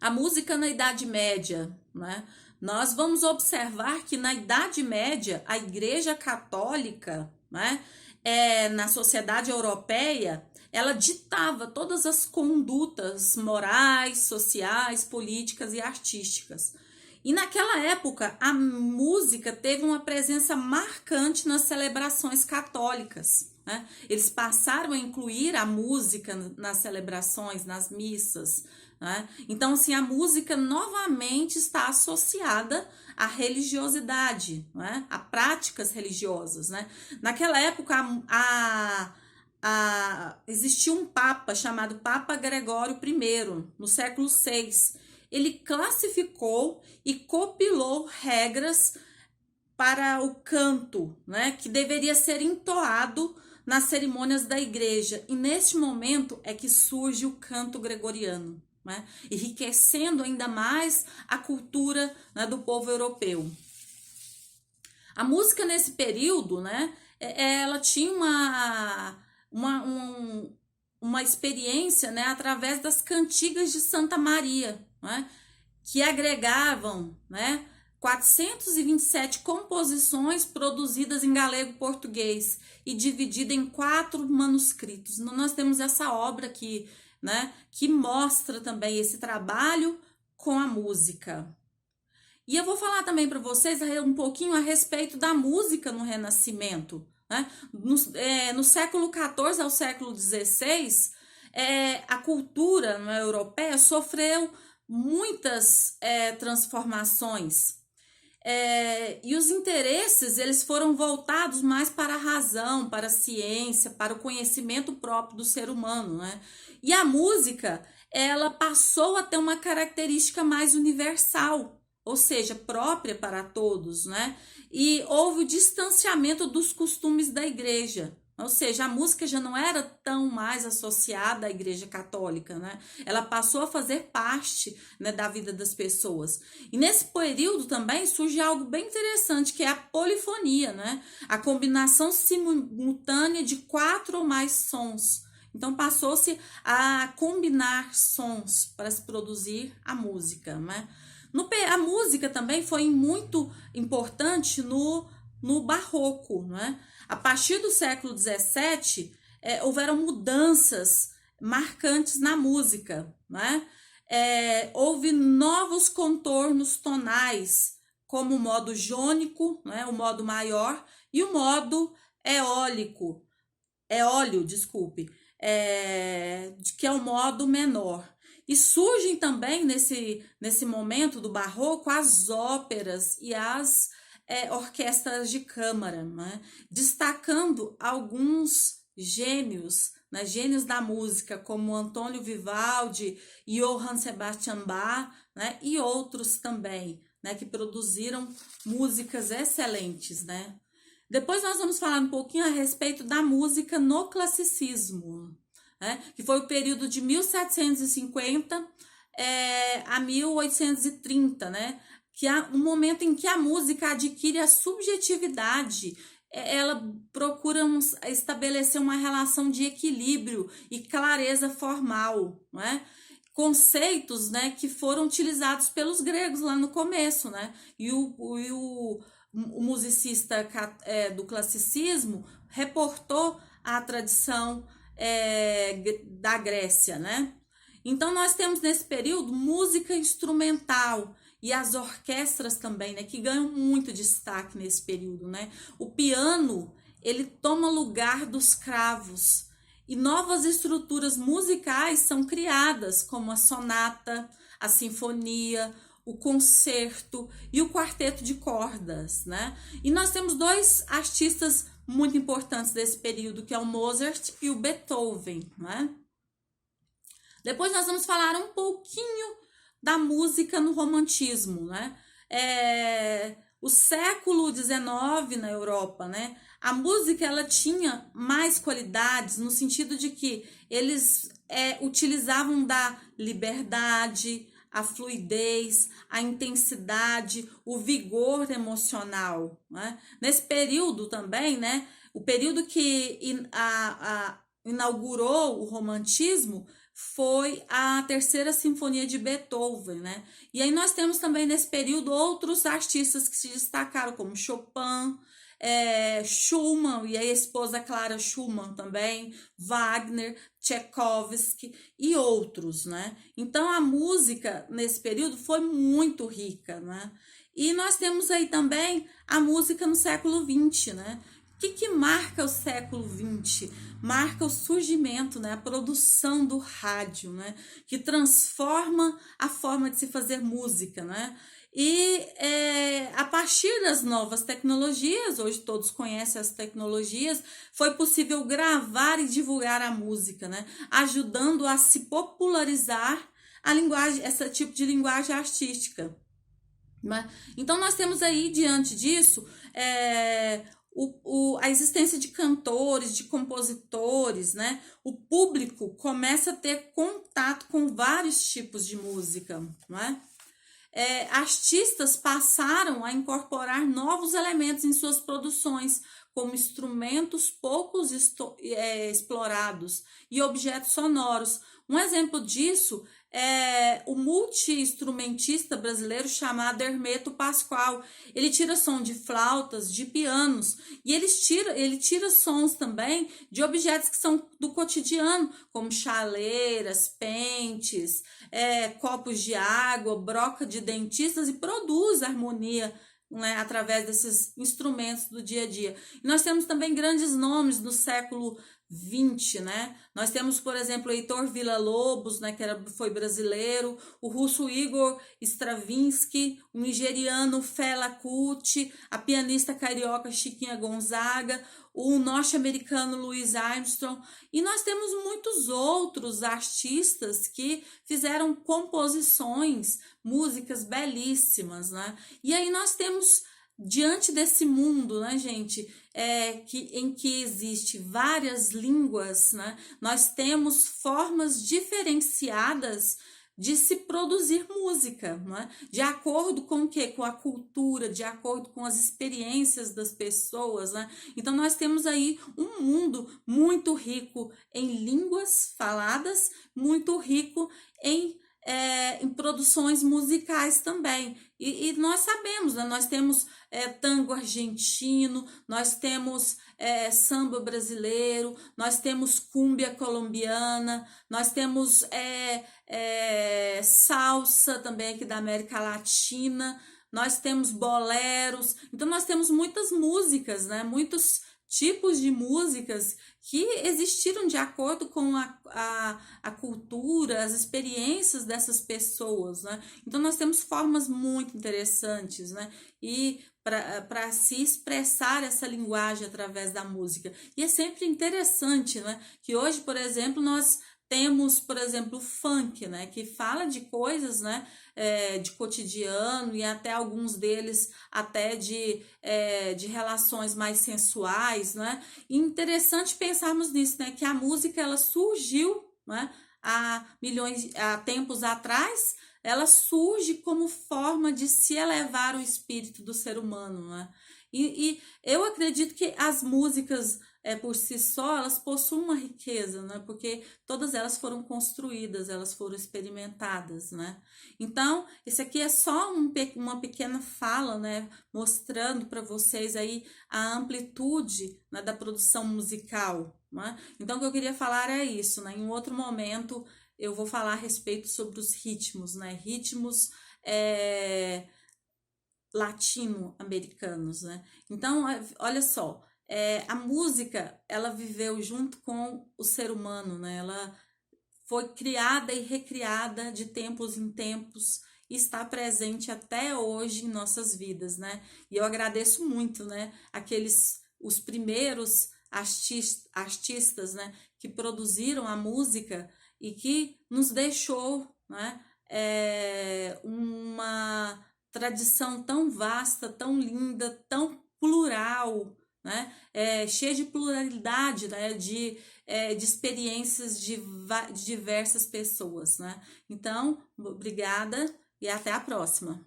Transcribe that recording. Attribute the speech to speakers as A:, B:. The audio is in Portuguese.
A: A música na Idade Média, né? Nós vamos observar que na Idade Média a Igreja Católica, né, na sociedade europeia, ela ditava todas as condutas morais, sociais, políticas e artísticas. E naquela época a música teve uma presença marcante nas celebrações católicas, né? Eles passaram a incluir a música nas celebrações, nas missas, né? Então, assim, a música novamente está associada à religiosidade, né? A práticas religiosas, né? Naquela época, existia um papa chamado Papa Gregório I, no século VI. Ele classificou e compilou regras para o canto, né, que deveria ser entoado nas cerimônias da igreja. E neste momento é que surge o canto gregoriano, né, enriquecendo ainda mais a cultura, né, do povo europeu. A música nesse período, né, ela tinha uma experiência, né, através das cantigas de Santa Maria, né, que agregavam, né, 427 composições produzidas em galego-português e dividida em 4 manuscritos. Então, nós temos essa obra aqui, né, que mostra também esse trabalho com a música. E eu vou falar também para vocês um pouquinho a respeito da música no Renascimento, né? No século XIV ao século XVI, a cultura, né, europeia sofreu muitas transformações. E os interesses eles foram voltados mais para a razão, para a ciência, para o conhecimento próprio do ser humano, né? E a música, ela passou a ter uma característica mais universal, ou seja, própria para todos, né? E houve o distanciamento dos costumes da igreja. Ou seja, a música já não era tão mais associada à Igreja Católica, né? Ela passou a fazer parte, né, da vida das pessoas. E nesse período também surge algo bem interessante, que é a polifonia, né? A combinação simultânea de 4 ou mais sons. Então passou-se a combinar sons para se produzir a música, né? A música também foi muito importante no Barroco, né? A partir do século XVII, houveram mudanças marcantes na música, né? Houve novos contornos tonais, como o modo jônico, né? O modo maior, e o modo eólio, desculpe, que é o modo menor. E surgem também nesse momento do Barroco as óperas e as orquestras de câmara, né? Destacando alguns gênios, né? Gênios da música, como Antônio Vivaldi, Johann Sebastian Bach, né? E outros também, né? Que produziram músicas excelentes, né? Depois nós vamos falar um pouquinho a respeito da música no classicismo, né? Que foi o período de 1750 a 1830, né? Que é um momento em que a música adquire a subjetividade, ela procura estabelecer uma relação de equilíbrio e clareza formal, né? Conceitos, né, que foram utilizados pelos gregos lá no começo, né? E o musicista do classicismo reportou a tradição da Grécia, né? Então nós temos nesse período música instrumental e as orquestras também, né, que ganham muito destaque nesse período, né? O piano, ele toma lugar dos cravos e novas estruturas musicais são criadas, como a sonata, a sinfonia, o concerto e o quarteto de cordas, né? E nós temos 2 artistas muito importantes desse período, que é o Mozart e o Beethoven, né? Depois nós vamos falar um pouquinho da música no romantismo, né? O século XIX na Europa, né? A música ela tinha mais qualidades no sentido de que eles utilizavam da liberdade, a fluidez, a intensidade, o vigor emocional, né? Nesse período também, né? O período que inaugurou o romantismo foi a Terceira Sinfonia de Beethoven, né? E aí nós temos também nesse período outros artistas que se destacaram, como Chopin, Schumann, e a esposa Clara Schumann também, Wagner, Tchaikovsky e outros, né? Então a música nesse período foi muito rica, né? E nós temos aí também a música no século XX, né? O que marca o século XX? Marca o surgimento, né, a produção do rádio, né, que transforma a forma de se fazer música, né? E a partir das novas tecnologias, hoje todos conhecem as tecnologias, foi possível gravar e divulgar a música, né, ajudando a se popularizar a linguagem, esse tipo de linguagem artística. Então nós temos aí, diante disso, a existência de cantores, de compositores, né? O público começa a ter contato com vários tipos de música, né? Artistas passaram a incorporar novos elementos em suas produções, como instrumentos poucos explorados e objetos sonoros. Um exemplo disso é o multi-instrumentista brasileiro chamado Hermeto Pascoal. Ele tira som de flautas, de pianos, e ele tira sons também de objetos que são do cotidiano, como chaleiras, pentes, copos de água, broca de dentistas, e produz harmonia, né, através desses instrumentos do dia a dia. E nós temos também grandes nomes do século XX, né? Nós temos, por exemplo, Heitor Villa-Lobos, né, foi brasileiro, o russo Igor Stravinsky, o nigeriano Fela Kuti, a pianista carioca Chiquinha Gonzaga, o norte-americano Louis Armstrong, e nós temos muitos outros artistas que fizeram composições, músicas belíssimas, né? E aí nós temos, diante desse mundo, né, gente, em que existe várias línguas, né, nós temos formas diferenciadas de se produzir música, né? De acordo com o quê? Com a cultura, de acordo com as experiências das pessoas, né? Então nós temos aí um mundo muito rico em línguas faladas, muito rico em produções musicais também. E nós sabemos, né? Nós temos tango argentino, nós temos samba brasileiro, nós temos cúmbia colombiana, nós temos salsa também aqui da América Latina, nós temos boleros. Então nós temos muitas músicas, né? Muitos tipos de músicas que existiram de acordo com a cultura, as experiências dessas pessoas, né? Então nós temos formas muito interessantes, né? E para se expressar essa linguagem através da música. E é sempre interessante, né? Que hoje, por exemplo, nós temos, por exemplo, o funk, né, que fala de coisas, né, de cotidiano, e até alguns deles até de relações mais sensuais, né? E interessante pensarmos nisso, né, que a música ela surgiu, né, há tempos atrás, ela surge como forma de se elevar o espírito do ser humano, né? E eu acredito que as músicas por si só, elas possuem uma riqueza, né? Porque todas elas foram construídas, elas foram experimentadas, né? Então, esse aqui é só uma pequena fala, né? Mostrando para vocês aí a amplitude, né, da produção musical, né? Então, o que eu queria falar é isso, né? Em um outro momento, eu vou falar a respeito sobre os ritmos, né? Ritmos latino-americanos, né? Então, olha só, a música, ela viveu junto com o ser humano, né? Ela foi criada e recriada de tempos em tempos e está presente até hoje em nossas vidas, né? E eu agradeço muito, né? Os primeiros artistas, né? Que produziram a música e que nos deixou, né? Uma tradição tão vasta, tão linda, tão plural, né? Cheia de pluralidade, né? De experiências de diversas pessoas, né? Então, obrigada e até a próxima.